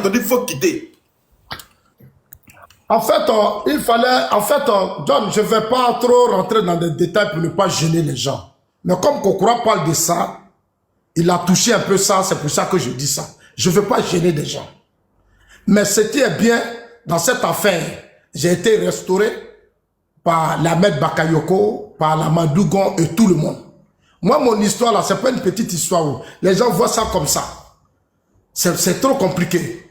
t'ont dit qu'il faut quitter. En fait, John, je ne vais pas trop rentrer dans des détails pour ne pas gêner les gens. Mais comme Kokora parle de ça, il a touché un peu ça, c'est pour ça que je dis ça. Je ne veux pas gêner des gens. Mais ce qui est bien, dans cette affaire, j'ai été restauré par l'Ahmed Bakayoko, par la Madougon et tout le monde. Moi, mon histoire là, c'est pas une petite histoire où les gens voient ça comme ça. C'est trop compliqué.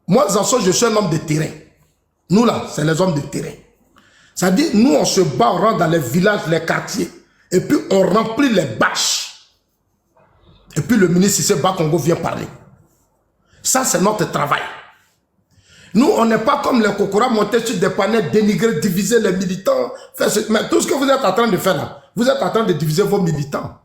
Moi, Zasso, je suis un homme de terrain. Nous là, c'est les hommes de terrain. C'est-à-dire, nous, on se bat, on rentre dans les villages, les quartiers, et puis on remplit les bâches. Et puis le ministre Issé Bakongo vient parler. Ça, c'est notre travail. Nous, on n'est pas comme les Kokora montés sur des panels, dénigrer, diviser les militants. Mais tout ce que vous êtes en train de faire là, vous êtes en train de diviser vos militants.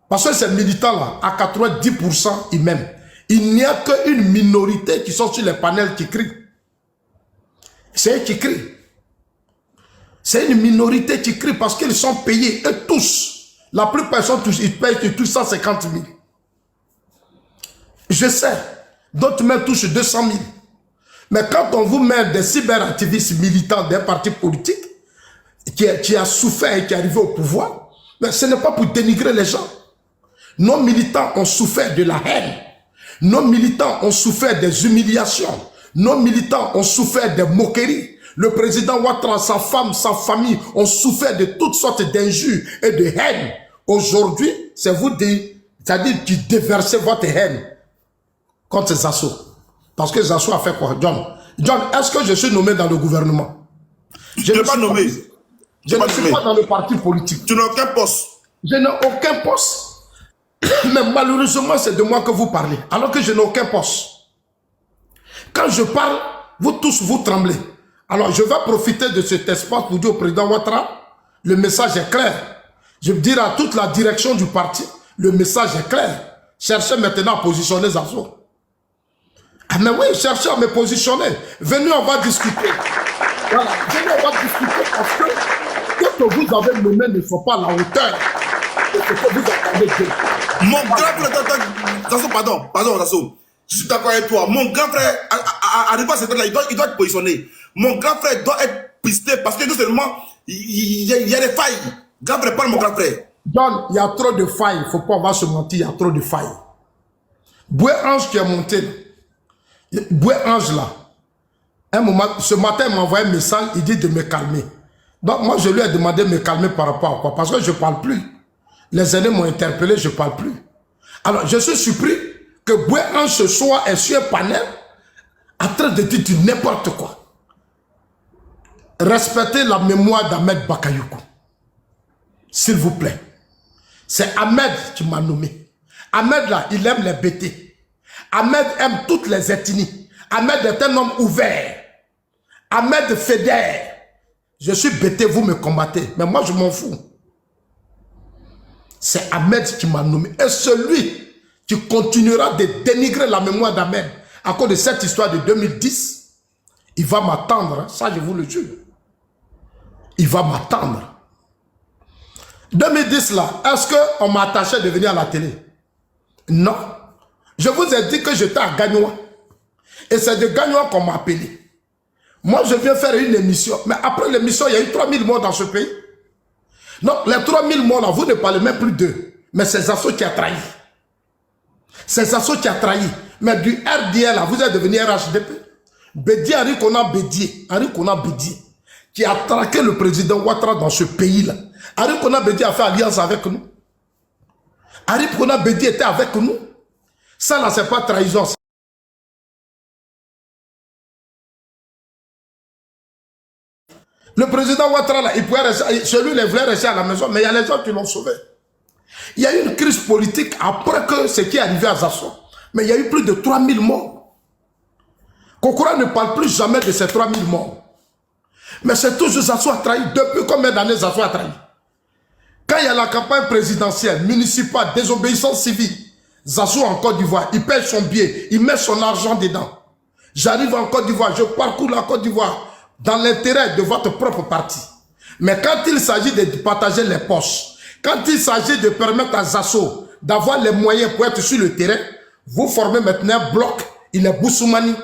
Parce que ces militants-là, à 90%, ils m'aiment. Il n'y a qu'une minorité qui sont sur les panels qui crient. C'est eux qui crient. C'est une minorité qui crie parce qu'ils sont payés, eux tous. La plupart sont tous, ils payent tous 150 000. Je sais, d'autres même touchent 200 000. Mais quand on vous met des cyberactivistes militants d'un parti politique qui a souffert et qui est arrivé au pouvoir, mais ce n'est pas pour dénigrer les gens. Nos militants ont souffert de la haine. Nos militants ont souffert des humiliations. Nos militants ont souffert des moqueries. Le président Ouattara, sa femme, sa famille ont souffert de toutes sortes d'injures et de haine. Aujourd'hui, c'est vous, c'est-à-dire qui déversez votre haine contre Zasso. Parce que Zasso a fait quoi, John? John, est-ce que je suis nommé dans le gouvernement? Je ne suis pas nommé. Je ne suis pas dans le parti politique. Tu n'as aucun poste. Je n'ai aucun poste. Mais malheureusement, c'est de moi que vous parlez. Alors que je n'ai aucun poste. Quand je parle, vous tous, vous tremblez. Alors, je vais profiter de cet espace pour dire au président Ouattara, le message est clair. Je veux dire à toute la direction du parti, le message est clair. Cherchez maintenant à positionner Zasso. Ah mais oui, cherchez à me positionner. Venez, on va discuter. Voilà, venez, on va discuter parce que ce que vous avez nommé ne sont pas à la hauteur de ce que vous attendez d'eux. Mon grand frère, Zasso, pardon, Zasso. Je suis d'accord avec toi. Mon grand frère, arrivé à cette là, il doit être positionné. Mon grand frère doit être pisté parce que non seulement il y a des failles. Grand frère, parle mon grand frère. John, il y a trop de failles. Il ne faut pas avoir se mentir, il y a trop de failles. Boué Ange qui est monté. Boué Ange là. Un moment, ce matin, il m'a envoyé un message, il dit de me calmer. Donc moi, je lui ai demandé de me calmer par rapport à quoi? Parce que je ne parle plus. Les aînés m'ont interpellé, je ne parle plus. Alors, je suis surpris que Boué Ange ce soir est sur un panel en train de dire n'importe quoi. Respectez la mémoire d'Ahmed Bakayoko. S'il vous plaît. C'est Ahmed qui m'a nommé. Ahmed là, il aime les bêtés. Ahmed aime toutes les ethnies. Ahmed est un homme ouvert. Ahmed fédère. Je suis bêté, vous me combattez. Mais moi, je m'en fous. C'est Ahmed qui m'a nommé. Et celui qui continuera de dénigrer la mémoire d'Ahmed à cause de cette histoire de 2010, il va m'attendre. Ça, je vous le jure. Il va m'attendre. 2010 là, est-ce qu'on m'a attaché de venir à la télé? Non. Je vous ai dit que j'étais à Gagnoua. Et c'est de Gagnoua qu'on m'a appelé. Moi, je viens faire une émission. Mais après l'émission, il y a eu 3000 morts dans ce pays. Donc, les 3000 morts là, vous ne parlez même plus d'eux. Mais c'est Zasso qui a trahi. C'est Zasso qui a trahi. Mais du RDL là, vous êtes devenu RHDP. Bédié, Henri Konan Bédié, qui a traqué le président Ouattara dans ce pays-là. Henri Konan Bédié a fait alliance avec nous. Henri Konan Bédié était avec nous. Ça là, c'est pas trahison. Le président Ouattara, là, il pouvait rester, celui il voulait rester à la maison, mais il y a les gens qui l'ont sauvé. Il y a eu une crise politique après que ce qui est arrivé à Zasso. Mais il y a eu plus de 3000 morts. Kokora ne parle plus jamais de ces 3000 morts. Mais c'est toujours Zasso a trahi. Depuis combien d'années Zasso a trahi? Quand il y a la campagne présidentielle, municipale, désobéissance civile, Zasso en Côte d'Ivoire, il paye son billet, il met son argent dedans. J'arrive en Côte d'Ivoire, je parcours la Côte d'Ivoire dans l'intérêt de votre propre parti. Mais quand il s'agit de partager les poches, quand il s'agit de permettre à Zasso d'avoir les moyens pour être sur le terrain, vous formez maintenant un bloc il est Boussoumani,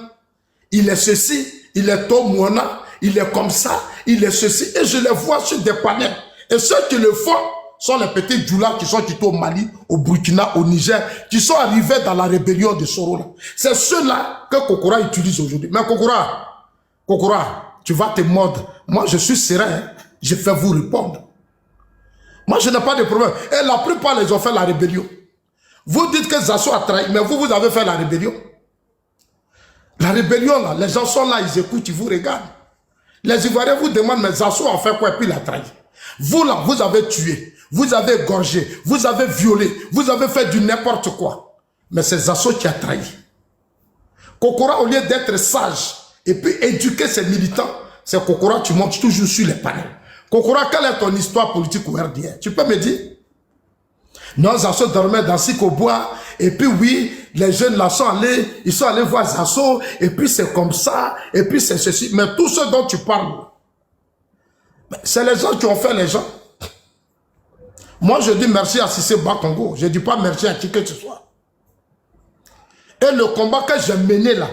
il est ceci, il est Tomouana, il est comme ça, il est ceci. Et je les vois sur des panels. Et ceux qui le font sont les petits djoulas qui sont quittés au Mali, au Burkina, au Niger, qui sont arrivés dans la rébellion de Soro. C'est ceux-là que Kokora utilise aujourd'hui. Mais Kokora, tu vas te mordre. Moi, je suis serein. Hein. Je vais vous répondre. Moi, je n'ai pas de problème. Et la plupart, ils ont fait la rébellion. Vous dites que Zasso a trahi, mais vous avez fait la rébellion. La rébellion, là, les gens sont là, ils écoutent, ils vous regardent. Les Ivoiriens vous demandent, mais Zasso a fait quoi et puis il a trahi. Vous, là, vous avez tué, vous avez égorgé, vous avez violé, vous avez fait du n'importe quoi. Mais c'est Zasso qui a trahi. Kokora, au lieu d'être sage et puis éduquer ses militants, c'est Kokora, tu montes toujours sur les panels. Kokora, quelle est ton histoire politique au RDR? Tu peux me dire? Non, Zasso dormait dans Sikobois, et puis oui, les jeunes là sont allés, ils sont allés voir Zasso, et puis c'est comme ça, et puis c'est ceci. Mais tout ce dont tu parles, c'est les gens qui ont fait les gens. Moi, je dis merci à Cissé Bakongo, je ne dis pas merci à qui que ce soit. Et le combat que j'ai mené là,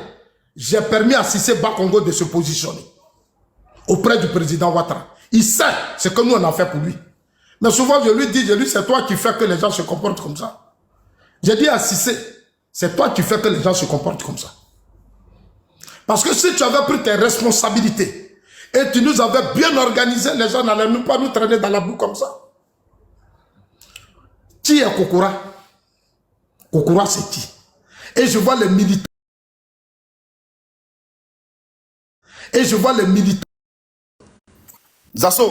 j'ai permis à Cissé Bakongo de se positionner auprès du président Ouattara. Il sait ce que nous on a fait pour lui. Mais souvent, je lui dis, c'est toi qui fais que les gens se comportent comme ça. J'ai dit à Cissé, c'est toi qui fais que les gens se comportent comme ça. Parce que si tu avais pris tes responsabilités et tu nous avais bien organisé, les gens n'allaient même pas nous traîner dans la boue comme ça. Qui est Kokora? Kokora, c'est qui? Et je vois les militants. Et je vois les militants. Zasso.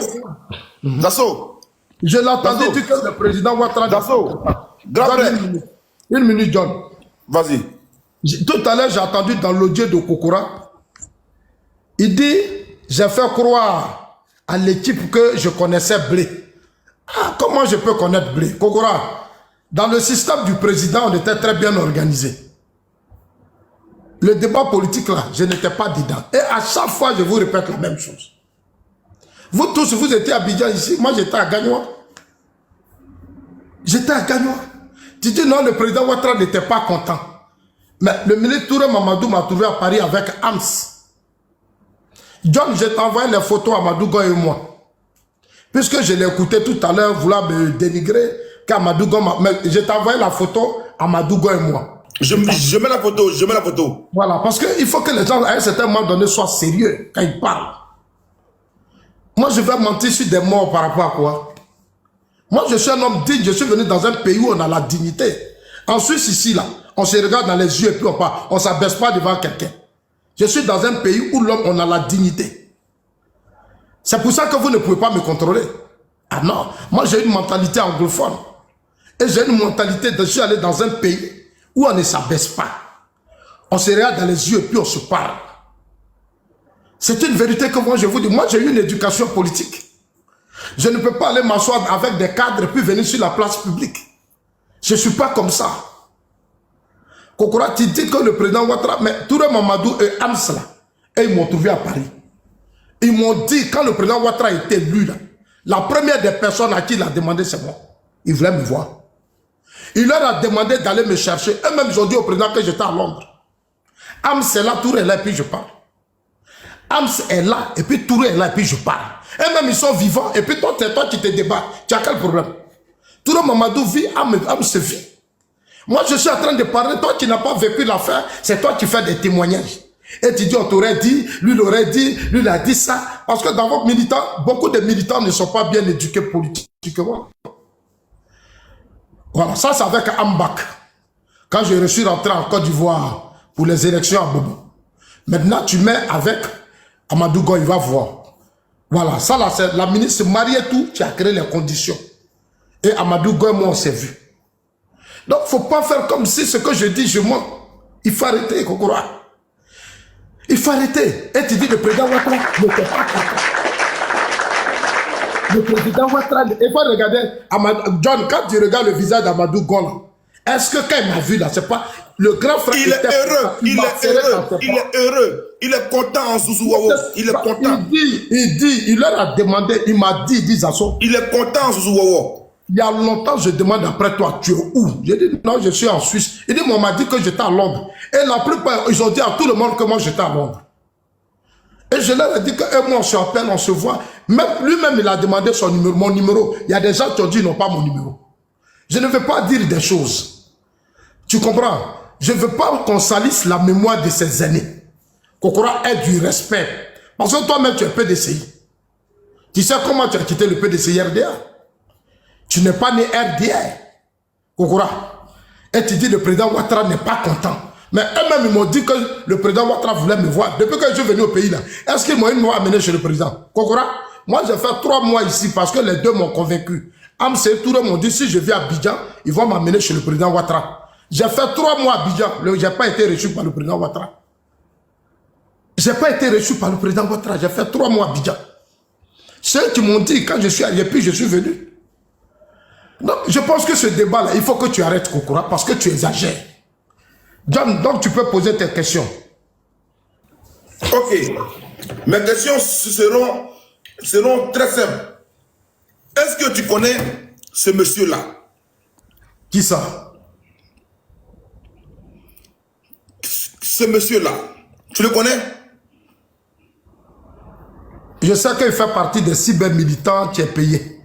Zasso. Je l'entendais dire que le président Ouattara... Zasso. Une minute, John. Vas-y. Tout à l'heure, j'ai entendu dans l'audio de Kokora, il dit, j'ai fait croire à l'équipe que je connaissais Blé. Ah, comment je peux connaître Blé? Kokora, dans le système du président, on était très bien organisé. Le débat politique là, je n'étais pas dedans. Et à chaque fois, je vous répète la même chose. Vous tous, vous étiez à Abidjan ici, moi j'étais à Gagnoa. J'étais à Gagnoa. Tu dis non, le président Ouattara n'était pas content. Mais le ministre Touré Mamadou m'a trouvé à Paris avec Ams. John, je t'ai envoyé les photos à Amadou et moi. Puisque je l'ai écouté tout à l'heure, vouloir me dénigrer, mais je t'ai envoyé la photo à Amadou et moi. Je mets la photo, je mets la photo. Voilà, parce qu'il faut que les gens, à un certain moment donné, soient sérieux quand ils parlent. Moi, je vais mentir sur des morts par rapport à quoi? Moi, je suis un homme digne, je suis venu dans un pays où on a la dignité. En Suisse, ici, là, on se regarde dans les yeux et puis on parle. On ne s'abaisse pas devant quelqu'un. Je suis dans un pays où l'homme, on a la dignité. C'est pour ça que vous ne pouvez pas me contrôler. Ah non, moi j'ai une mentalité anglophone. Et j'ai une mentalité de je suis allé dans un pays où on ne s'abaisse pas. On se regarde dans les yeux et puis on se parle. C'est une vérité que moi je vous dis. Moi j'ai eu une éducation politique. Je ne peux pas aller m'asseoir avec des cadres et puis venir sur la place publique. Je ne suis pas comme ça. Kokora, tu dis que le président Ouattara, mais Touré Mamadou et Amsla, et ils m'ont trouvé à Paris. Ils m'ont dit, quand le président Ouattara était élu, là, la première des personnes à qui il a demandé, c'est moi. Il voulait me voir. Il leur a demandé d'aller me chercher. Eux-mêmes, ils ont dit au président que j'étais à Londres. Ams est là, Touré est là, et puis je parle. Ams est là, et puis Touré est là, et puis je parle. Eux-mêmes, ils sont vivants, et puis toi, c'est toi qui te débats. Tu as quel problème? Touré Mamadou vit, Ams se vit. Moi, je suis en train de parler. Toi qui n'as pas vécu l'affaire, c'est toi qui fais des témoignages. Et tu dis, on t'aurait dit, lui l'aurait dit, lui l'a dit ça. Parce que dans votre militant, beaucoup de militants ne sont pas bien éduqués politiquement. Voilà, ça c'est avec Ambak. Quand je suis rentré en Côte d'Ivoire pour les élections à Bobo. Maintenant, tu mets avec Amadou Goy, il va voir. Voilà, ça là, c'est la ministre Marietou qui a créé les conditions. Et Amadou Goy, moi, on s'est vu. Donc, il ne faut pas faire comme si ce que je dis, je mens. Il faut arrêter, Kokora. Il faut arrêter. Et tu dis, le président Ouattara n'était pas content. Le président Ouattara, il faut regarder, John, quand tu regardes le visage d'Amadou Gola, est-ce que quand il m'a vu là, c'est pas le grand frère... Il est heureux, il est heureux, il est heureux. Il est content en Zouzou Wawo. Il est content. Il leur a demandé, il m'a dit, Zasso. Il est content en Zouzou Wawo. Il y a longtemps, je demande après toi, tu es où? J'ai dit, non, je suis en Suisse. Il dit, on m'a dit que j'étais à Londres. Et la plupart, ils ont dit à tout le monde que moi, j'étais à Londres. Et je leur ai dit que moi, on se appelle, on se voit. Même lui-même, il a demandé son numéro, mon numéro. Il y a des gens qui ont dit, non, pas mon numéro. Je ne veux pas dire des choses. Tu comprends? Je ne veux pas qu'on salisse la mémoire de ces aînés. Kokora ait du respect. Parce que toi-même, tu es PDCI. Tu sais comment tu as quitté le PDCI RDA? Tu n'es pas né RDA. Kokora. Et tu dis le président Ouattara n'est pas content. Mais eux-mêmes, ils m'ont dit que le président Ouattara voulait me voir. Depuis que je suis venu au pays, là, est-ce qu'ils m'ont amené chez le président? Kokora, moi, j'ai fait 3 mois ici parce que les deux m'ont convaincu. Amsé Touré m'ont dit, si je viens à Abidjan, ils vont m'amener chez le président Ouattara. J'ai fait 3 mois à Abidjan. Je n'ai pas été reçu par le président Ouattara. Je n'ai pas été reçu par le président Ouattara. J'ai fait 3 mois à Abidjan. Ceux qui m'ont dit, quand je suis allé, puis je suis venu. Donc, je pense que ce débat-là, il faut que tu arrêtes, Kokora, parce que tu exagères. John, donc tu peux poser tes questions. Ok. Mes questions seront très simples. Est-ce que tu connais ce monsieur-là? Qui ça? Ce monsieur-là, tu le connais? Je sais qu'il fait partie des cybermilitants qui est payé.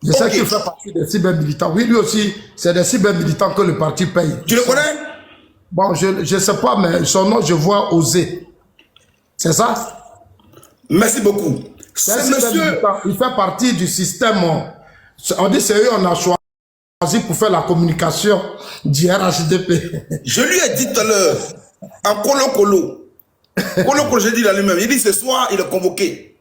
Je sais qu'il fait partie des cybermilitants. Oui, lui aussi, c'est des cybermilitants que le parti paye. Tu le connais? Bon, je ne sais pas, mais son nom, je vois Osé. C'est ça? Merci beaucoup. Ce monsieur... Il fait partie du système. On dit c'est eux, on a choisi pour faire la communication du RHDP. Je lui ai dit tout à l'heure, en colo, j'ai dit à lui-même, il dit ce soir, il est convoqué.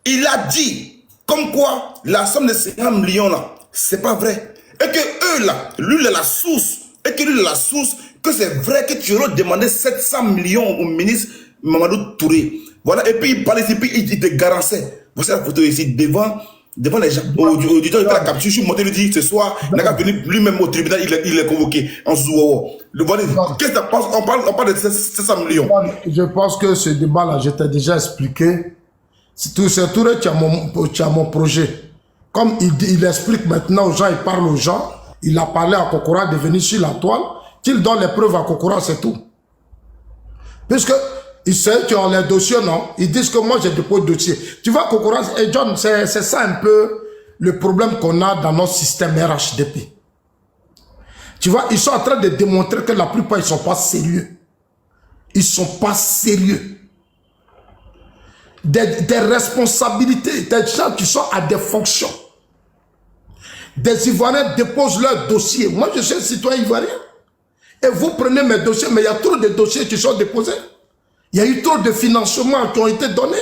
Il a dit, comme quoi, la somme de 50 millions là, c'est pas vrai. Et que eux là, lui il est la source. Et que lui il est la source, que c'est vrai que tu aurais demandé 700 millions au ministre Mamadou Touré. Voilà, et puis il parlait ici, puis il te garançait. Voici la photo ici, devant les gens. Auditeur, il fait la capture, je suis monté, lui dit ce soir, il a venu lui-même au tribunal, il est convoqué en Zouawa. Qu'est-ce que tu penses? On parle de 700 millions. Je pense que ce débat-là, je t'ai déjà expliqué. C'est Touré qui a mon projet. Comme il explique maintenant aux gens, il parle aux gens, il a parlé à Kokora de venir sur la toile, qu'il donne les preuves à Kokora, c'est tout. Puisque ils savent qu'ils ont les dossiers, non? Ils disent que moi j'ai déposé le dossier. Tu vois, Kokora et John, c'est ça un peu le problème qu'on a dans notre système RHDP. Tu vois, ils sont en train de démontrer que la plupart, ils ne sont pas sérieux. Ils ne sont pas sérieux. Des responsabilités, des gens qui sont à des fonctions. Des Ivoiriens déposent leurs dossiers. Moi, je suis un citoyen ivoirien. Et vous prenez mes dossiers, mais il y a trop de dossiers qui sont déposés. Il y a eu trop de financements qui ont été donnés.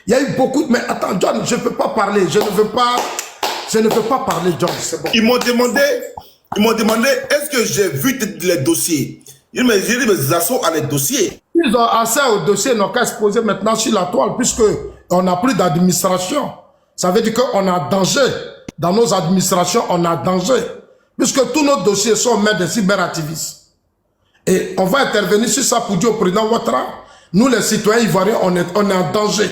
Il y a eu beaucoup de... Mais attends, John, je ne peux pas parler. Je ne veux pas parler, John, c'est bon. Ils m'ont demandé, est-ce que j'ai vu les dossiers? J'ai dit, mais Zasso a les dossiers. Ils ont accès aux dossiers, ils n'ont qu'à se poser maintenant sur la toile, puisqu'on n'a plus d'administration. Ça veut dire qu'on a danger. Dans nos administrations, on a danger. Puisque tous nos dossiers sont en main des cyberactivistes. Et on va intervenir sur ça pour dire au président Ouattara, nous les citoyens ivoiriens, on est en danger.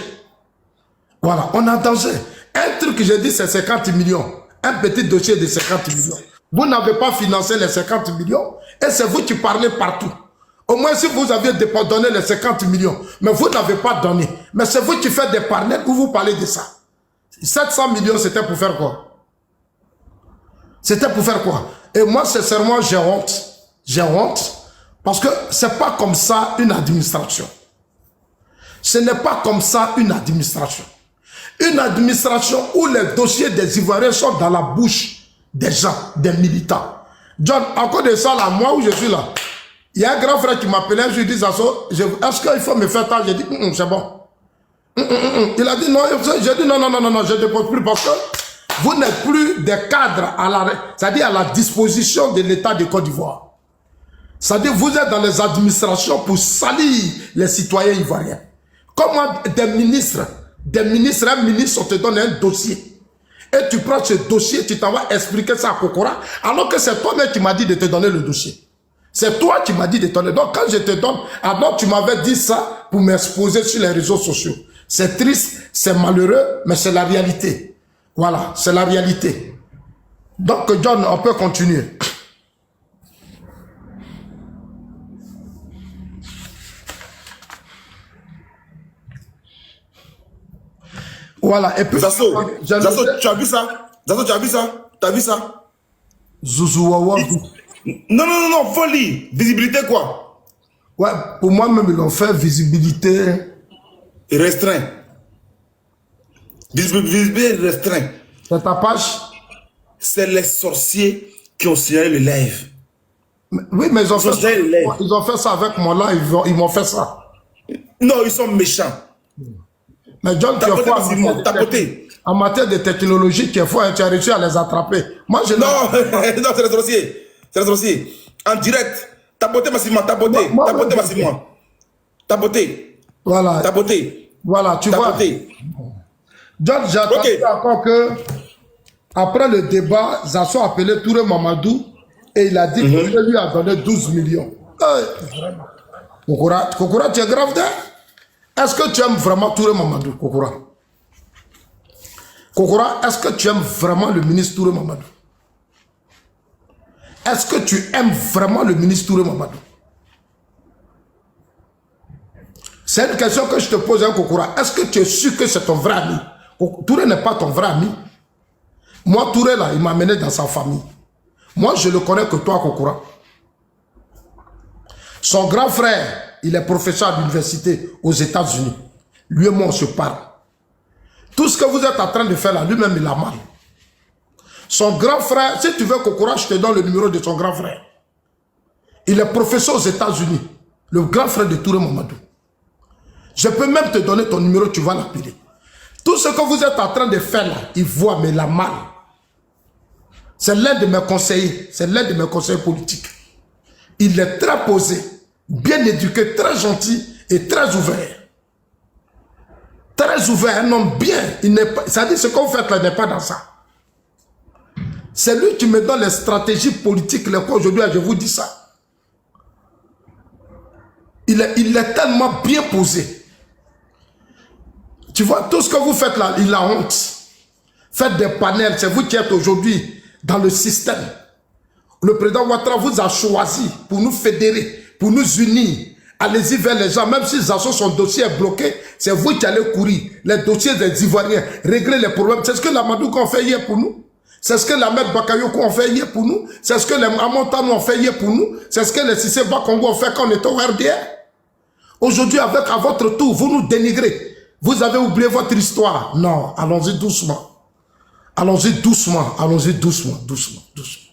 Voilà, on est en danger. Un truc que j'ai dit, c'est 50 millions. Un petit dossier de 50 millions. Vous n'avez pas financé les 50 millions et c'est vous qui parlez partout. Au moins, si vous aviez donné les 50 millions, mais vous n'avez pas donné. Mais c'est vous qui faites des partenaires où vous parlez de ça. 700 millions, c'était pour faire quoi? C'était pour faire quoi? Et moi, sincèrement, j'ai honte. J'ai honte. Parce que c'est pas comme ça une administration. Ce n'est pas comme ça une administration. Une administration où les dossiers des Ivoiriens sont dans la bouche des gens, des militants. John, encore de ça, là, moi où je suis là, il y a un grand frère qui m'appelait, je lui dis, est-ce qu'il faut me faire ça? J'ai dit, c'est bon. Il a dit, non, j'ai dit, non, je ne dépose plus parce que vous n'êtes plus des cadres c'est-à-dire à la disposition de l'État de Côte d'Ivoire. C'est-à-dire vous êtes dans les administrations pour salir les citoyens ivoiriens. Comment un ministre, on te donne un dossier. Et tu prends ce dossier, tu t'en vas expliquer ça à Kokora, alors que c'est toi-même qui m'as dit de te donner le dossier. C'est toi qui m'as dit de te donner. Donc quand je te donne, alors tu m'avais dit ça pour m'exposer sur les réseaux sociaux. C'est triste, c'est malheureux, mais c'est la réalité. Voilà, c'est la réalité. Donc, John, on peut continuer. Voilà, et puis... Zasso, tu as vu ça? Zasso, tu as vu ça? Tu as vu ça? Zouzouawa. Non, folie. Visibilité quoi? Ouais, pour moi-même, ils ont fait visibilité... Restreint. Visibilité restreint. C'est ta page? C'est les sorciers qui ont signalé le live. Oui, mais ils ont fait ça avec moi là, ils m'ont fait ça. Non, ils sont méchants. Mais John, en matière de technologie, tu as réussi à les attraper. Moi, je non, non, c'est les sorciers. C'est les sorciers. En direct. Tapoter massivement, tapoter massivement. Tapoter. Voilà. Tapoter. Voilà, tu vois. John, j'ai attendu encore que, après le débat, Zasso a appelé Touré Mamadou et il a dit que lui a donné 12 millions. Kokora, tu es grave d'air? Est-ce que tu aimes vraiment Touré Mamadou, Kokora? Kokora, est-ce que tu aimes vraiment le ministre Touré Mamadou? Est-ce que tu aimes vraiment le ministre Touré Mamadou? C'est une question que je te pose, hein, Kokora. Est-ce que tu es sûr que c'est ton vrai ami? Touré n'est pas ton vrai ami. Moi, Touré, là, il m'a amené dans sa famille. Moi, je le connais que toi, Kokora. Son grand frère, il est professeur d'université aux États-Unis. Lui et moi, on se parle. Tout ce que vous êtes en train de faire là, lui-même, il a mal. Son grand frère, si tu veux Kokora, je te donne le numéro de son grand frère. Il est professeur aux États-Unis. Le grand frère de Touré Mamadou. Je peux même te donner ton numéro, tu vas l'appeler. Tout ce que vous êtes en train de faire là, il voit, mais il a mal. C'est l'un de mes conseillers. C'est l'un de mes conseillers politiques. Il est très posé, bien éduqué, très gentil et très ouvert. Très ouvert, un homme bien. Ça dit ce qu'on fait là n'est pas dans ça. C'est lui qui me donne les stratégies politiques, les quoi aujourd'hui, je vous dis ça. Il est tellement bien posé. Tu vois, tout ce que vous faites là, il a honte. Faites des panels, c'est vous qui êtes aujourd'hui dans le système. Le président Ouattara vous a choisi pour nous fédérer, pour nous unir. Allez-y vers les gens, même si Zasso, son dossier est bloqué, c'est vous qui allez courir. Les dossiers des Ivoiriens, régler les problèmes. C'est ce que la Madouka ont fait hier pour nous. C'est ce que la Maître Bakayoko ont fait hier pour nous. C'est ce que les Amontano ont fait hier pour nous. C'est ce que les Cissé Bakongo ont fait quand on était au RDR. Aujourd'hui, à votre tour, vous nous dénigrez. Vous avez oublié votre histoire. Non, allons-y doucement. Allons-y doucement, allons-y doucement, doucement, doucement.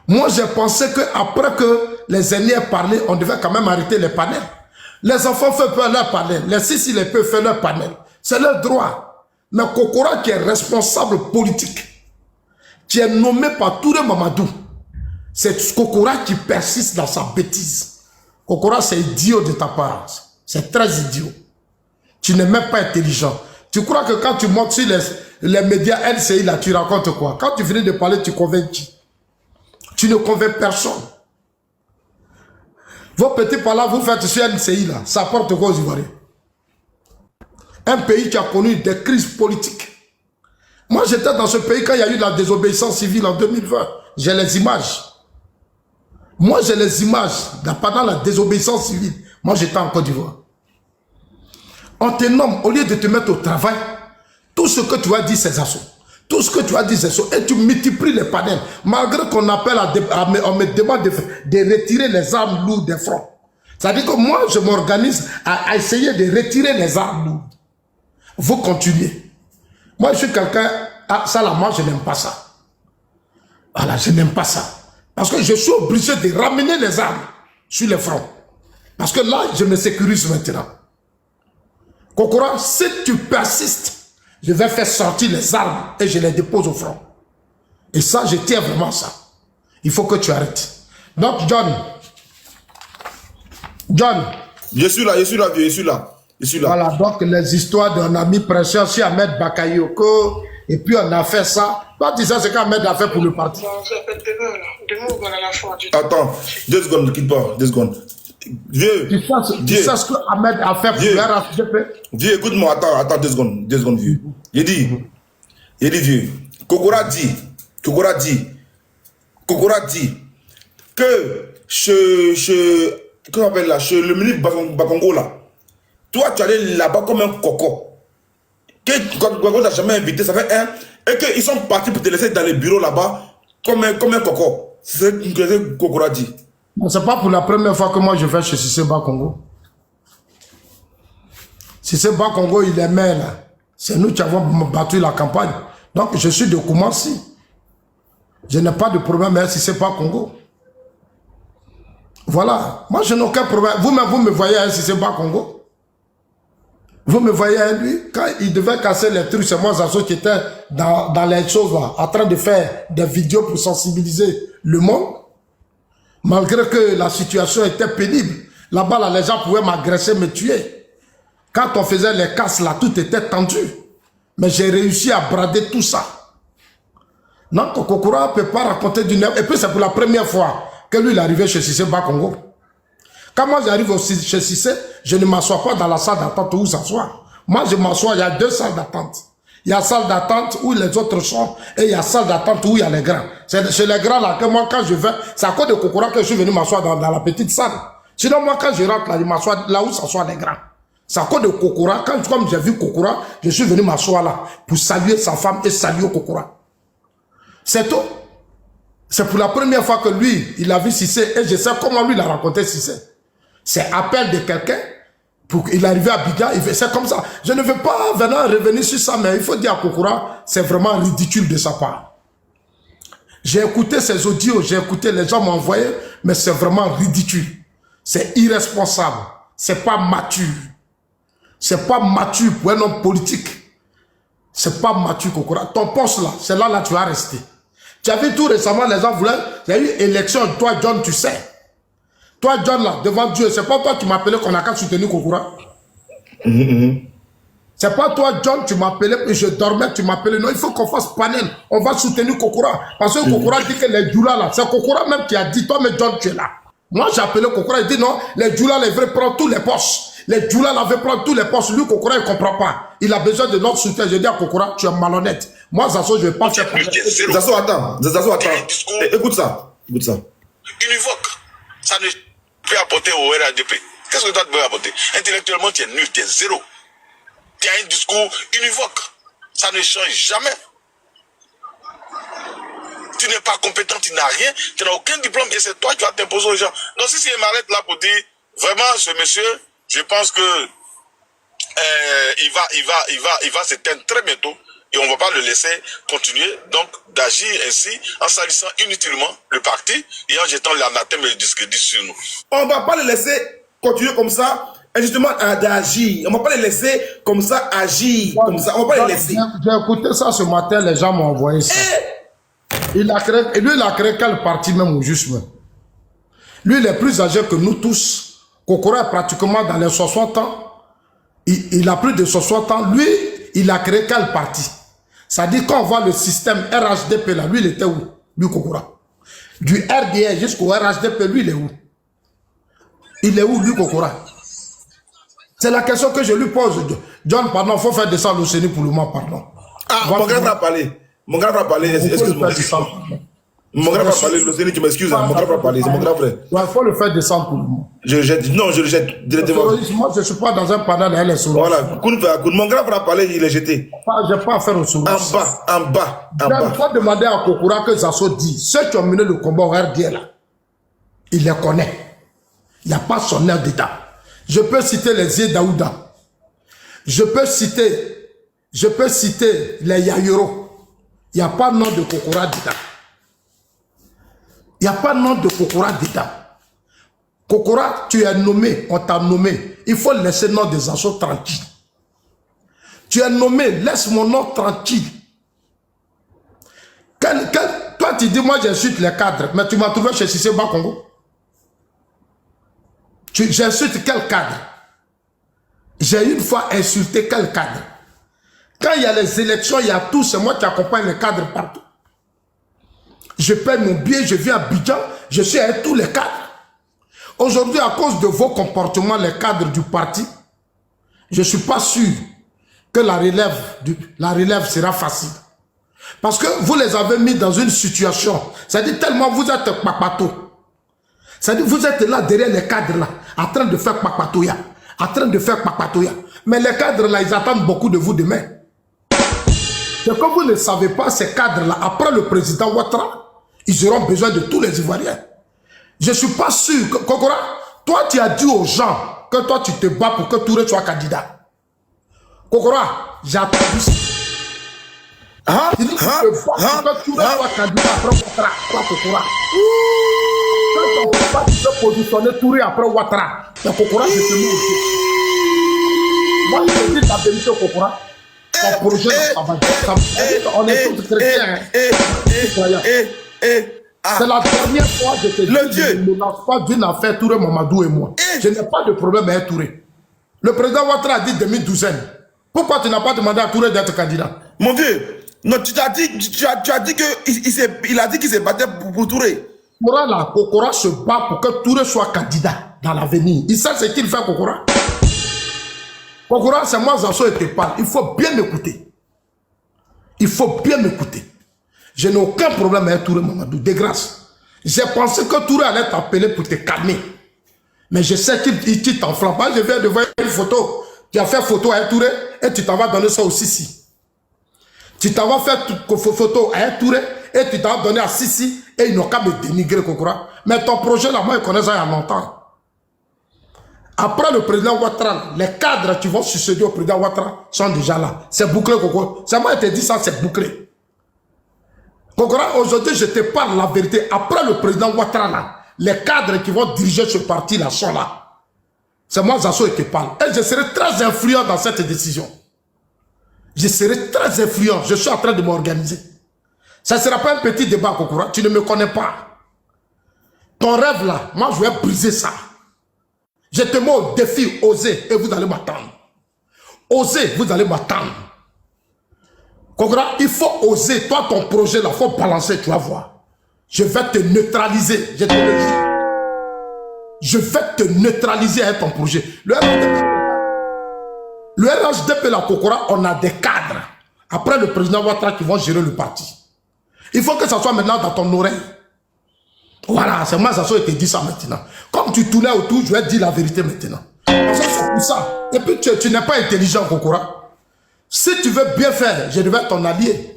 Moi, j'ai pensé qu'après que les aînés aient parlé, on devait quand même arrêter les panels. Les enfants font peur leur panel. Les Sissi les peuvent faire leur panel. C'est leur droit. Mais Kokora qui est responsable politique, qui est nommé par Touré Mamadou, c'est Kokora qui persiste dans sa bêtise. Kokora, c'est idiot de ta part. C'est très idiot. Tu n'es même pas intelligent. Tu crois que quand tu montes sur les médias LCI, là, tu racontes quoi? Quand tu finis de parler, tu convaincs qui? Tu ne convaincs personne. Vos petits par là, vous faites sur LCI, là, ça apporte quoi aux Ivoiriens? Un pays qui a connu des crises politiques. Moi, j'étais dans ce pays quand il y a eu la désobéissance civile en 2020. J'ai les images. Moi, j'ai les images pendant la désobéissance civile. Moi, j'étais en Côte d'Ivoire. On te nomme, au lieu de te mettre au travail, tout ce que tu as dit, c'est Zasso. Tout ce que tu as dit, c'est Zasso. Et tu multiplies les panels. Malgré qu'on appelle on me demande de retirer les armes lourdes des fronts. C'est-à-dire que moi, je m'organise à essayer de retirer les armes lourdes. Vous continuez. Moi, je suis quelqu'un, ça là, moi, je n'aime pas ça. Voilà, je n'aime pas ça. Parce que je suis obligé de ramener les armes sur les fronts. Parce que là, je me sécurise maintenant. Kokora, si tu persistes, je vais faire sortir les armes et je les dépose au front. Et ça, je tiens vraiment ça. Il faut que tu arrêtes. Donc, John. Je suis là, vieux, je suis là. Voilà, donc les histoires d'un ami précieux sur Ahmed Bakayoko, et puis on a fait ça. Toi, tu sais ce qu'Ahmed a fait pour le parti. Attends, 2 secondes, ne quitte pas, 2 secondes. Vieux, tu sais ce que Ahmed a fait pour le RHDP? Vieux, écoute-moi, attends 2 secondes, vieux. Il dit, vieux, Kokora dit Kokora dit que comment on appelle là, chez le ministre Bakongo là, toi tu allais là-bas comme un coco. Que Bakongo n'a jamais invité, ça fait un. Et qu'ils sont partis pour te laisser dans les bureaux là-bas comme un coco. C'est ce que Kokora dit. C'est pas pour la première fois que moi je vais chez Cissé Bakongo. Cissé Bakongo, il est maire là. C'est nous qui avons battu la campagne. Donc je suis de Koumassi. Je n'ai pas de problème avec Cissé Bakongo. Voilà. Moi je n'ai aucun problème. Vous-même, vous me voyez à Cissé Bakongo. Vous me voyez à lui, quand il devait casser les trucs, c'est moi Zazo qui était dans les choses là, en train de faire des vidéos pour sensibiliser le monde. Malgré que la situation était pénible. Là-bas, là, les gens pouvaient m'agresser, me tuer. Quand on faisait les casses là, tout était tendu. Mais j'ai réussi à brader tout ça. Non, Kokora ne peut pas raconter du neuf. Et puis c'est pour la première fois que lui il est arrivé chez Cissé Bakongo. Quand moi j'arrive chez Cissé, je ne m'assois pas dans la salle d'attente où s'asseoir. Moi je m'assois, il y a deux salles d'attente. Il y a salle d'attente où les autres sont et il y a salle d'attente où il y a les grands. C'est chez les grands là que moi quand je vais, c'est à cause de Kokora que je suis venu m'asseoir dans la petite salle. Sinon moi quand je rentre là, je m'assois là où s'assoient les grands. C'est à cause de Kokora, comme j'ai vu Kokora, je suis venu m'asseoir là pour saluer sa femme et saluer Kokora. C'est tout. C'est pour la première fois que lui, il a vu Cissé et je sais comment lui il a raconté Cissé. C'est appel de quelqu'un pour qu'il arrive à Abidjan, c'est comme ça. Je ne veux pas revenir sur ça, mais il faut dire à Kokora, c'est vraiment ridicule de sa part. J'ai écouté ses audios, j'ai écouté, les gens m'ont envoyé, mais c'est vraiment ridicule. C'est irresponsable. C'est pas mature. C'est pas mature pour un homme politique. C'est pas mature, Kokora. Ton poste là, c'est là tu vas rester. Tu as vu tout récemment, les gens voulaient, il y a eu élection, toi John, tu sais. Toi, John, là, devant Dieu, c'est pas toi qui m'appelais qu'on a qu'à soutenir Kokora. C'est pas toi, John, tu m'appelais et je dormais, tu m'appelais. Non, il faut qu'on fasse panel. On va soutenir Kokora. Parce que Kokora dit que les Djoula, là, c'est Kokora même qui a dit, toi, mais John, tu es là. Moi, j'ai appelé Kokora, il dit non, les Djoula, là, ils veulent prendre tous les postes. Les Djoula, là, veulent prendre tous les postes. Lui, Kokora, il ne comprend pas. Il a besoin de notre soutien. Je dis à Kokora, tu es malhonnête. Moi, Zazo, je ne vais pas faire. Zazo, attends. Écoute ça. Univoque. Ça ne peut apporter au RADP. Qu'est-ce que toi tu peux apporter? Intellectuellement, tu es nul, tu es zéro. Tu as un discours univoque. Ça ne change jamais. Tu n'es pas compétent, tu n'as rien, tu n'as aucun diplôme et c'est toi qui vas t'imposer aux gens. Donc si je m'arrête là pour dire, vraiment, ce monsieur, je pense que il va s'éteindre très bientôt. Et on ne va pas le laisser continuer donc d'agir ainsi en salissant inutilement le parti et en jetant l'anathème et le discrédit sur nous. On ne va pas le laisser continuer comme ça, justement d'agir. On ne va pas le laisser comme ça agir. Comme ça. On ne va pas le laisser. J'ai écouté ça ce matin, les gens m'ont envoyé ça. Lui, il a créé quel parti même au juste même? Lui, il est plus âgé que nous tous. Kokora est pratiquement dans les 60 ans. Il a plus de 60 ans. Lui, il a créé quel parti? Ça dit quand on voit le système RHDP là, lui il était où? Lui Kokora. Du RDR jusqu'au RHDP, lui il est où? Il est où lui Kokora? C'est la question que je lui pose. John, pardon, il faut faire descendre le CENI pour le moment, pardon. Ah, mon grand va parler. Mon grand va parler, excuse-moi. Mon grand va parler, le CENI, tu m'excuses, mon grand va parler, c'est mon grand frère. Il faut le faire descendre pour le moment. Je le jette directement. Moi, je ne suis pas dans un panel, elle est sur. Voilà, mon grand va parler, il est jeté. Je n'ai pas à faire au sous. En bas. Il faut demander à Kokora que Zazo dit, ceux qui ont mené le combat au RDL, là, il les connaît. Il n'y a pas son air d'État. Je peux citer les Zé Daouda. Je peux citer les Yayoro. Il n'y a pas de nom de Kokora d'État. Il n'y a pas de nom de Kokora d'État. Kokora, tu es nommé, on t'a nommé. Il faut laisser le nom des Zazo tranquille. Tu es nommé, laisse mon nom tranquille. Toi, tu dis, moi, j'insulte les cadres, mais tu m'as trouvé chez Cissé Bakongo. J'insulte quel cadre? J'ai une fois insulté quel cadre? Quand il y a les élections, il y a tout, c'est moi qui accompagne les cadres partout. Je paie mon billet, je viens à Abidjan, je suis avec tous les cadres. Aujourd'hui, à cause de vos comportements, les cadres du parti, je ne suis pas sûr que la relève sera facile. Parce que vous les avez mis dans une situation. C'est-à-dire tellement vous êtes papato. C'est-à-dire vous êtes là derrière les cadres là, en train de faire papatoya. En train de faire papatoya. Mais les cadres là, ils attendent beaucoup de vous demain. C'est comme vous ne savez pas, ces cadres là, après le président Ouattara, ils auront besoin de tous les Ivoiriens. Je ne suis pas sûr. Kokora, toi tu as dit aux gens que toi tu te bats pour que Touré soit candidat. Kokora, j'ai attendu ça. Tu dis que tu te bats pour que Touré soit candidat après Ouattara. Toi, Kokora. Quand on ne pas te positionner Touré après Ouattara, mais Kokora, je te mets au jeu. Moi, je te dis la vérité, Kokora. Ton projet, on est tous chrétiens. C'est la dernière fois que je te dis, je ne me lance pas d'une affaire Touré Mamadou et moi. Je n'ai pas de problème avec Touré. Le président Ouattara a dit 2012. Pourquoi tu n'as pas demandé à Touré d'être candidat? Mon vieux, non, tu as dit qu'il a dit qu'il s'est battu pour Touré. Kokora se bat pour que Touré soit candidat dans l'avenir. Il sait ce qu'il fait, Kokora. Kokora, c'est moi, Zasso, et te parle. Il faut bien m'écouter. Il faut bien m'écouter. Je n'ai aucun problème avec Touré Mamadou, de grâce. J'ai pensé que Touré allait t'appeler pour te calmer. Mais je sais qu'il t'enflamme pas. Je viens de voir une photo. Tu as fait photo avec Touré et tu t'en vas donner ça au Sissi. Tu t'en vas faire photo avec Touré et tu t'en vas donner à Sissi et ils n'ont qu'à me dénigrer, Kokora. Mais ton projet là, moi, je connais ça il y a longtemps. Après le président Ouattara, les cadres qui vont succéder au président Ouattara sont déjà là. C'est bouclé, Kokora. C'est moi qui te dis ça, c'est bouclé. Kokora, aujourd'hui, je te parle la vérité. Après le président Ouattara, là, les cadres qui vont diriger ce parti-là sont là. C'est moi, Zasso, qui te parle. Et je serai très influent dans cette décision. Je serai très influent. Je suis en train de m'organiser. Ça ne sera pas un petit débat, Kokora. Tu ne me connais pas. Ton rêve, là, moi, je vais briser ça. Je te mets au défi, osez, et vous allez m'attendre. Osez, vous allez m'attendre. Kokora, il faut oser. Toi, ton projet, là, il faut balancer, tu vas voir. Je vais te neutraliser. Je te le dis. Je vais te neutraliser avec ton projet. Le RHDP, la Kokora, on a des cadres. Après le président Ouattara qui vont gérer le parti. Il faut que ça soit maintenant dans ton oreille. Voilà, c'est moi, ça soit te dit ça maintenant. Comme tu tournais autour, je vais te dire la vérité maintenant. C'est pour ça. Et puis tu n'es pas intelligent, Kokora. Si tu veux bien faire, je devais être ton allié.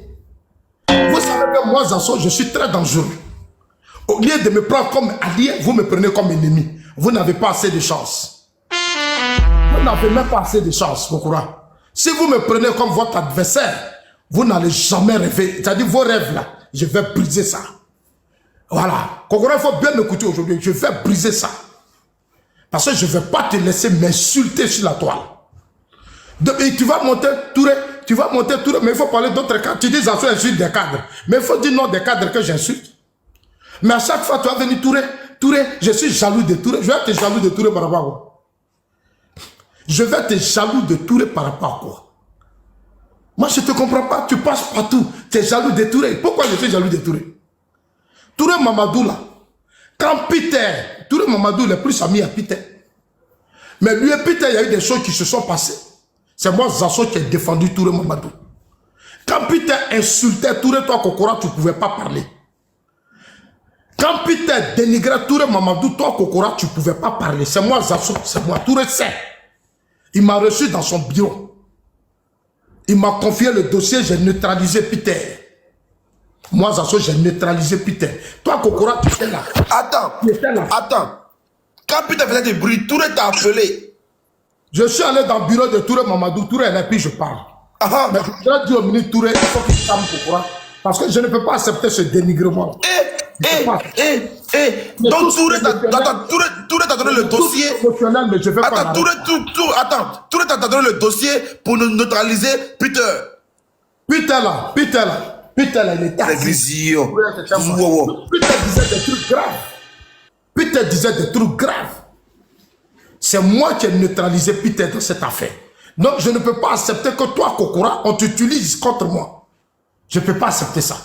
Vous savez que moi, Zasso, je suis très dangereux. Au lieu de me prendre comme allié, vous me prenez comme ennemi. Vous n'avez pas assez de chance. Vous n'avez même pas assez de chance, Kokora. Si vous me prenez comme votre adversaire, vous n'allez jamais rêver. C'est-à-dire vos rêves là, je vais briser ça. Voilà. Kokora, il faut bien m'écouter aujourd'hui. Je vais briser ça. Parce que je ne vais pas te laisser m'insulter sur la toile. Et tu vas monter Touré, mais il faut parler d'autres cadres. Tu dis Zasso insulte des cadres. Mais il faut dire non des cadres que j'insulte. Mais à chaque fois, tu vas venir Touré, je suis jaloux de Touré. Je vais être jaloux de Touré par rapport à quoi? Je vais être jaloux de Touré par rapport à quoi? Moi, je ne te comprends pas. Tu passes partout. Tu es jaloux de Touré. Pourquoi je suis jaloux de Touré? Touré Mamadou, là, quand Peter, Touré Mamadou, il est plus ami à Peter. Mais lui et Peter, il y a eu des choses qui se sont passées. C'est moi, Zasso, qui ai défendu Touré Mamadou. Quand Peter insultait Touré, toi, Kokora, tu ne pouvais pas parler. Quand Peter dénigrait Touré Mamadou, toi, Kokora, tu ne pouvais pas parler. C'est moi, Zasso, c'est moi. Touré sait. Il m'a reçu dans son bureau. Il m'a confié le dossier, j'ai neutralisé Peter. Moi, Zasso, j'ai neutralisé Peter. Toi, Kokora, tu étais là. Attends. Quand Peter faisait du bruit, Touré t'a appelé. Je suis allé dans le bureau de Touré Mamadou. Touré est là, puis je parle. Mais je l'ai dit au ministre Touré, il faut qu'il calme Kokora. Parce que je ne peux pas accepter ce dénigrement. Donc Touré t'a donné le dossier. Mais je vais pas. Touré t'a donné le dossier pour nous neutraliser Peter. Peter là, il est tard. Peter disait des trucs graves. Peter disait des trucs graves. C'est moi qui ai neutralisé Peter dans cette affaire. Donc je ne peux pas accepter que toi, Kokora, on t'utilise contre moi. Je ne peux pas accepter ça.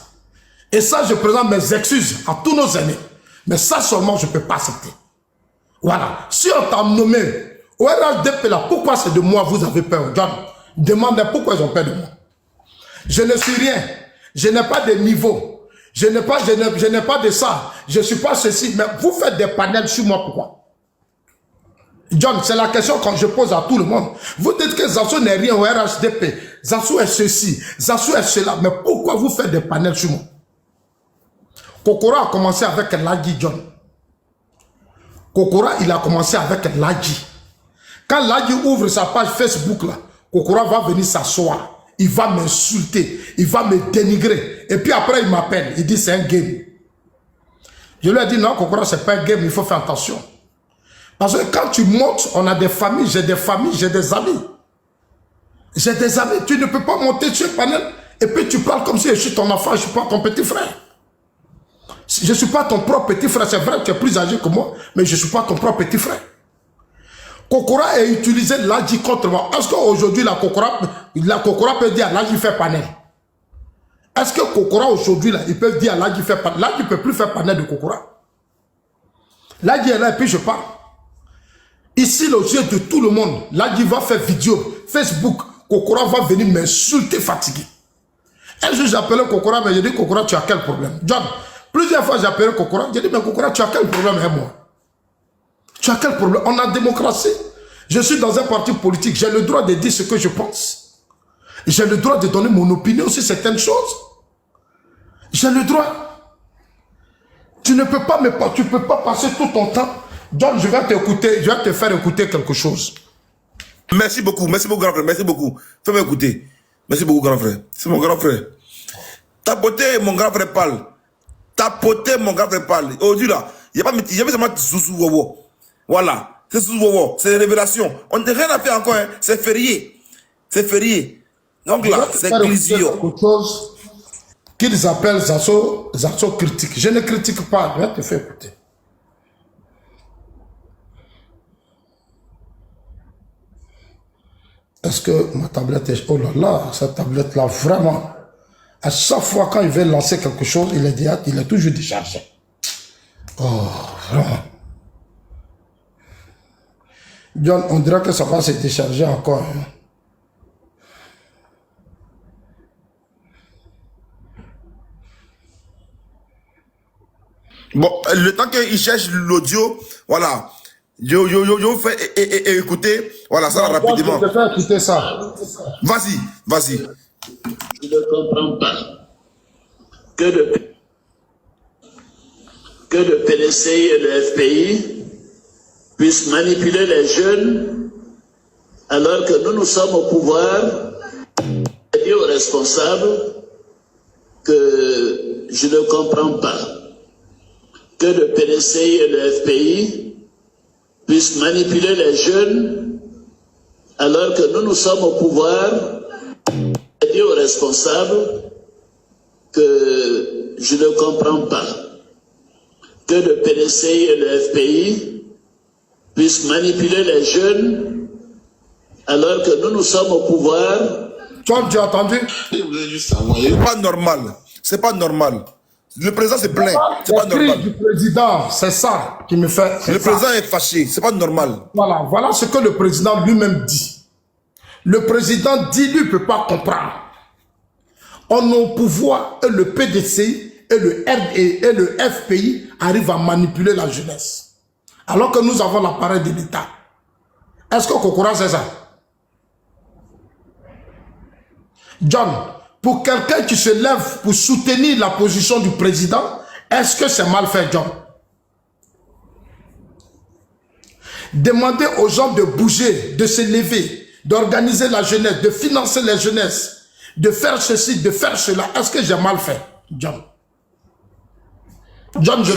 Et ça, je présente mes excuses à tous nos amis. Mais ça seulement, je ne peux pas accepter. Voilà. Si on t'a nommé au RHDP là, pourquoi c'est de moi vous avez peur? John, demandez pourquoi ils ont peur de moi. Je ne suis rien. Je n'ai pas de niveau. Je n'ai pas de ça. Je ne suis pas ceci. Mais vous faites des panels sur moi, pourquoi? John, c'est la question que je pose à tout le monde. Vous dites que Zassou n'est rien au RHDP. Zassou est ceci. Zassou est cela. Mais pourquoi vous faites des panels sur moi? Kokora a commencé avec Lagi, John. Kokora, il a commencé avec Lagi. Quand Lagi ouvre sa page Facebook, là, Kokora va venir s'asseoir. Il va m'insulter. Il va me dénigrer. Et puis après, il m'appelle. Il dit c'est un game. Je lui ai dit non, Kokora, c'est pas un game. Il faut faire attention. Parce que quand tu montes, on a des familles, j'ai des amis. J'ai des amis, tu ne peux pas monter sur un panel et puis tu parles comme si je suis ton enfant, je ne suis pas ton petit frère. Je ne suis pas ton propre petit frère, c'est vrai que tu es plus âgé que moi, mais je ne suis pas ton propre petit frère. Kokora a utilisé Lagi contre moi. Est-ce qu'aujourd'hui la Kokora peut dire Lagi fait panel? Est-ce que Kokora aujourd'hui, ils peuvent dire Lagi fait panel? Lagi ne peut plus faire panel de Kokora. Lagi est là et puis je parle. Ici, le yeux de tout le monde, Lagi va faire vidéo, Facebook, Kokora va venir m'insulter fatigué. Un jour, j'ai appelé Kokora, mais j'ai dit, Kokora, tu as quel problème? John, plusieurs fois, j'ai appelé Kokora, j'ai dit, mais Kokora, tu as quel problème avec moi? Tu as quel problème? On a démocratie. Je suis dans un parti politique, j'ai le droit de dire ce que je pense. J'ai le droit de donner mon opinion sur certaines choses. J'ai le droit. Tu ne peux pas tu peux pas passer tout ton temps. John, je vais t'écouter, je vais te faire écouter quelque chose. Merci beaucoup, grand frère, merci beaucoup. Fais-moi écouter. Merci beaucoup, grand frère. C'est mon grand frère. Tapoter, mon grand frère parle. Tapoter, mon grand frère parle. Aujourd'hui, là, il n'y a pas seulement Zouzou Wowo. Voilà, c'est Zouzou Wowo, c'est une révélation. On n'a rien à faire encore, hein. C'est férié. C'est férié. Donc là, c'est Glisio. Quelque chose qu'ils appellent Zassou critique. Je ne critique pas, je vais te faire écouter. Est-ce que ma tablette est... Oh là là, cette tablette-là, vraiment, à chaque fois quand il veut lancer quelque chose, il est toujours déchargé. Oh, vraiment. John, on dirait que ça va se décharger encore. Hein. Bon, le temps qu'il cherche l'audio, voilà. Yo fait écouter, voilà, ça non, rapidement. Je vais faire écouter ça. Vas-y, vas-y. Je ne comprends pas que le PDC et le FPI puissent manipuler les jeunes alors que nous sommes au pouvoir et dire aux responsables que je ne comprends pas que le PDC et le FPI puissent manipuler les jeunes alors que nous sommes au pouvoir et dire aux responsables que je ne comprends pas que le PDC et le FPI puissent manipuler les jeunes alors que nous sommes au pouvoir. John, tu as entendu? C'est pas normal. C'est pas normal. Le président se plaint. C'est pas normal. Du président, c'est ça qui me fait. Le président est fâché. C'est pas normal. Voilà ce que le président lui-même dit. Le président dit, lui, ne peut pas comprendre. On est au pouvoir et le PDC et le FPI arrivent à manipuler la jeunesse. Alors que nous avons l'appareil de l'État. Est-ce que Kokora sait ça? John, pour quelqu'un qui se lève pour soutenir la position du président, est-ce que c'est mal fait, John? Demandez aux gens de bouger, de se lever, d'organiser la jeunesse, de financer les jeunesses, de faire ceci, de faire cela. Est-ce que j'ai mal fait, John? John, tu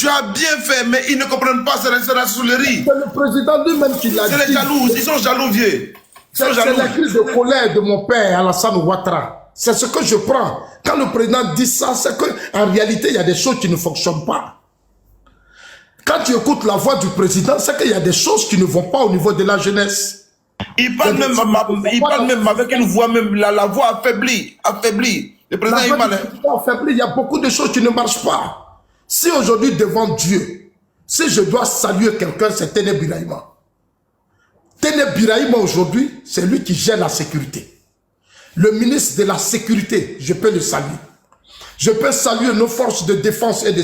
as bien fait, mais ils ne comprennent pas, c'est la soulerie. C'est le président lui-même qui l'a dit. C'est les jaloux, ils sont jaloux, vieux. C'est la crise de colère de mon père, Alassane Ouattara. C'est ce que je prends. Quand le président dit ça, c'est qu'en réalité, il y a des choses qui ne fonctionnent pas. Quand tu écoutes la voix du président, c'est qu'il y a des choses qui ne vont pas au niveau de la jeunesse. Il parle même avec une voix, même la voix affaiblie. Le président est mal. Il y a beaucoup de choses qui ne marchent pas. Si aujourd'hui, devant Dieu, si je dois saluer quelqu'un, c'est Téné Birahima. Téné Birahima aujourd'hui, c'est lui qui gère la sécurité. Le ministre de la Sécurité, je peux le saluer. Je peux saluer nos forces de défense et de